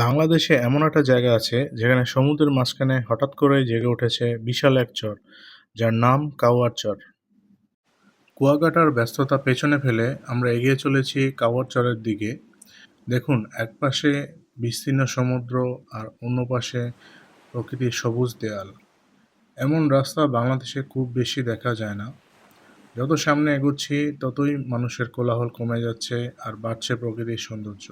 বাংলাদেশে এমন একটা জায়গা আছে যেখানে সমুদ্রের মাঝখানে হঠাৎ করেই জেগে উঠেছে বিশাল এক চর, যার নাম কাওয়ার চর। কুয়াকাটার ব্যস্ততা পেছনে ফেলে আমরা এগিয়ে চলেছি কাওয়ার চরের দিকে। দেখুন, একপাশে বিস্তীর্ণ সমুদ্র আর অন্য পাশে প্রকৃতির সবুজ দেয়াল। এমন রাস্তা বাংলাদেশে খুব বেশি দেখা যায় না। যত সামনে এগোচ্ছি ততই মানুষের কোলাহল কমে যাচ্ছে আর বাড়ছে প্রকৃতির সৌন্দর্য।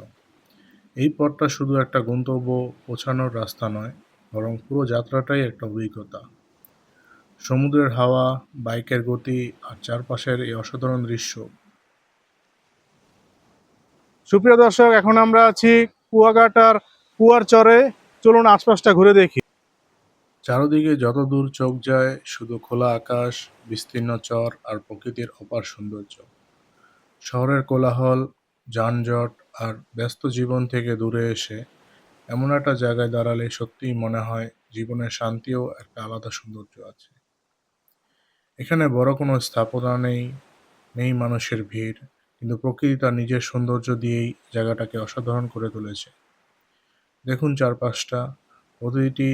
এই পথটা শুধু একটা গন্তব্য পৌঁছানোর রাস্তা নয়, বরং পুরো যাত্রাটাই একটা অভিজ্ঞতা। সমুদ্রের হাওয়া, বাইকের গতি আর চারপাশের এই অসাধারণ দৃশ্য। সুপ্রিয় দর্শক, এখন আমরা আছি কুয়াকাটার কুয়ার চরে। চলুন আশপাশটা ঘুরে দেখি। চারদিকে যত দূর চোখ যায় শুধু খোলা আকাশ, বিস্তীর্ণ চর আর প্রকৃতির অপার সৌন্দর্য। শহরের কোলাহল, যানজট আর ব্যস্ত জীবন থেকে দূরে এসে এমন একটা জায়গায় দাঁড়ালে সত্যিই মনে হয় জীবনের শান্তিও একটা আলাদা সৌন্দর্য আছে। এখানে বড় কোনো স্থাপনা নেই, নেই মানুষের ভিড়, কিন্তু প্রকৃতি তার নিজের সৌন্দর্য দিয়েই জায়গাটাকে অসাধারণ করে তুলেছে। দেখুন চারপাশটা, প্রতিটি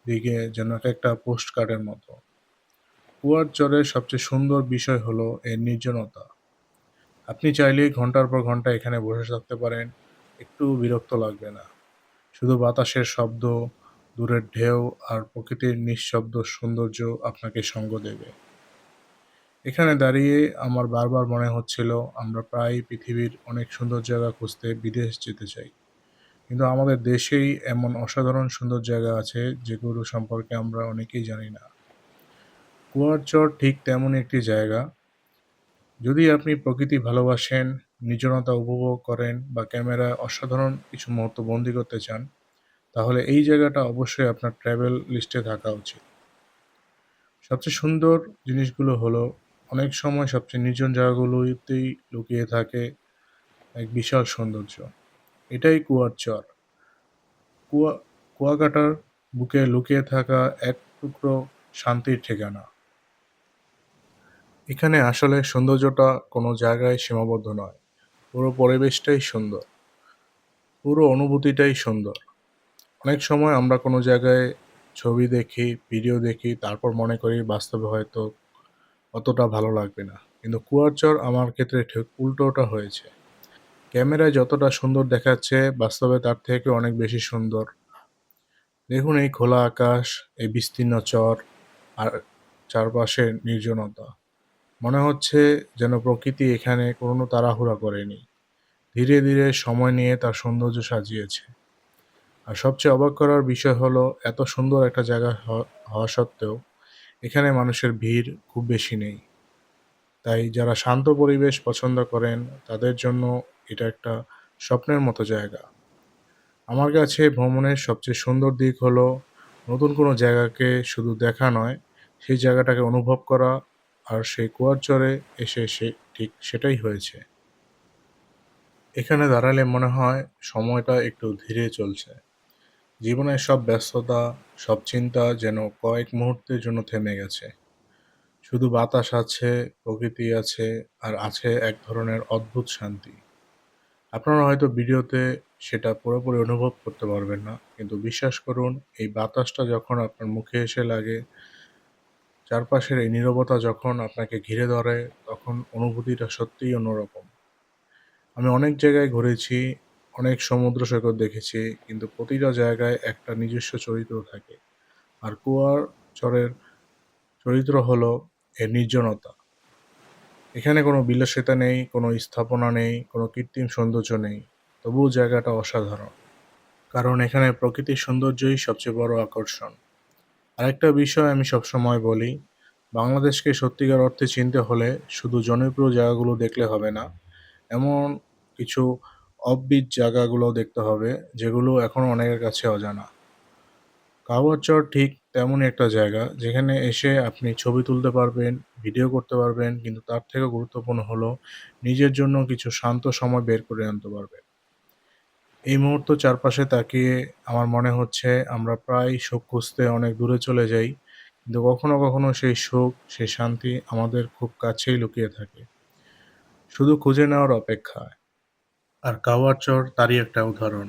দিকে যেন একটা পোস্ট কার্ডের মতো। কুয়ার চরের সবচেয়ে সুন্দর বিষয় হলো এর নির্জনতা। আপনি চাইলেই ঘন্টার পর ঘন্টা এখানে বসে থাকতে পারেন, একটু বিরক্ত লাগবে না। শুধু বাতাসের শব্দ, দূরের ঢেউ আর প্রকৃতির নিঃশব্দ সৌন্দর্য আপনাকে সঙ্গ দেবে। এখানে দাঁড়িয়ে আমার বারবার মনে হচ্ছিল আমরা প্রায় পৃথিবীর অনেক সুন্দর জায়গা খুঁজতে বিদেশ যেতে চাই, কিন্তু আমাদের দেশেই এমন অসাধারণ সুন্দর জায়গা আছে যেগুলো সম্পর্কে আমরা অনেকেই জানি না। কুয়ার চর ঠিক তেমনই একটি জায়গা। যদি আপনি প্রকৃতি ভালোবাসেন, নির্জনতা উপভোগ করেন বা ক্যামেরায় অসাধারণ কিছু মুহূর্ত বন্দি করতে চান, তাহলে এই জায়গাটা অবশ্যই আপনার ট্র্যাভেল লিস্টে থাকা উচিত। সবচেয়ে সুন্দর জিনিসগুলো হলো, অনেক সময় সবচেয়ে নির্জন জায়গাগুলোতেই লুকিয়ে থাকে এক বিশাল সৌন্দর্য। এটাই কুয়ার চর। কুয়া কুয়াকাটার বুকে লুকিয়ে থাকা এক টুকরো শান্তির ঠিকানা। এখানে আসলে সৌন্দর্যটা কোনো জায়গায় সীমাবদ্ধ নয়, পুরো পরিবেশটাই সুন্দর, পুরো অনুভূতিটাই সুন্দর। অনেক সময় আমরা কোনো জায়গায় ছবি দেখি, ভিডিও দেখি, তারপর মনে করি বাস্তবে হয়তো অতটা ভালো লাগবে না, কিন্তু কুয়ার চর আমার ক্ষেত্রে ঠিক উল্টোটা হয়েছে। ক্যামেরায় যতটা সুন্দর দেখাচ্ছে, বাস্তবে তার থেকে অনেক বেশি সুন্দর। দেখুন এই খোলা আকাশ, এই বিস্তীর্ণ চর আর চারপাশের নির্জনতা। মনে হচ্ছে যেন প্রকৃতি এখানে কোনো তাড়াহুড়া করেনি, ধীরে ধীরে সময় নিয়ে তার সৌন্দর্য সাজিয়েছে। আর সবচেয়ে অবাক করার বিষয় হলো, এত সুন্দর একটা জায়গা হওয়া সত্ত্বেও এখানে মানুষের ভিড় খুব বেশি নেই। তাই যারা শান্ত পরিবেশ পছন্দ করেন তাদের জন্য এটা একটা স্বপ্নের মতো জায়গা। আমার কাছে ভ্রমণের সবচেয়ে সুন্দর দিক হলো নতুন কোনো জায়গাকে শুধু দেখা নয়, সেই জায়গাটাকে অনুভব করা। আর সেই কুয়ার চরে এসে ঠিক সেটাই হয়েছে। এখানে দাঁড়ালে মনে হয় সময়টা একটু ধীরে চলছে। জীবনের সব ব্যস্ততা, সব চিন্তা যেন কয়েক মুহূর্তের জন্য থেমে গেছে। শুধু বাতাস আছে, প্রকৃতি আছে, আর আছে এক ধরনের অদ্ভুত শান্তি। আপনারা হয়তো ভিডিওতে সেটা পুরোপুরি অনুভব করতে পারবেন না, কিন্তু বিশ্বাস করুন, এই বাতাসটা যখন আপনার মুখে এসে লাগে, চারপাশের এই নীরবতা যখন আপনাকে ঘিরে ধরে, তখন অনুভূতিটা সত্যিই অন্যরকম। আমি অনেক জায়গায় ঘুরেছি, অনেক সমুদ্র সৈকত দেখেছি, কিন্তু প্রতিটা জায়গায় একটা নিজস্ব চরিত্র থাকে। আর কুয়ার চরের চরিত্র হলো এর নির্জনতা। এখানে কোনো বিলাসিতা নেই, কোনো স্থাপনা নেই, কোনো কৃত্রিম সৌন্দর্য নেই। তবুও জায়গাটা অসাধারণ। কারণ এখানে প্রকৃতির সৌন্দর্যই সবচেয়ে বড় আকর্ষণ। আরেকটা বিষয় আমি সবসময় বলি, বাংলাদেশকে সত্যিকার অর্থে চিনতে হলে শুধু জনপ্রিয় জায়গাগুলো দেখলে হবে না, এমন কিছু অফবিট জায়গাগুলো দেখতে হবে যেগুলো এখনও অনেকের কাছে অজানা। কাওয়ার চর ঠিক তেমনই একটা জায়গা যেখানে এসে আপনি ছবি তুলতে পারবেন, ভিডিও করতে পারবেন, কিন্তু তার থেকেও গুরুত্বপূর্ণ হলো নিজের জন্য কিছু শান্ত সময় বের করে আনতে পারবেন। এই মুহূর্ত চারপাশে তাকিয়ে আমার মনে হচ্ছে আমরা প্রায় সুখ খুঁজতে অনেক দূরে চলে যাই, কিন্তু কখনো কখনো সেই সুখ, সেই শান্তি আমাদের খুব কাছেই লুকিয়ে থাকে, শুধু খুঁজে নেওয়ার অপেক্ষায়। আর কাওয়ার চর তারই একটা উদাহরণ।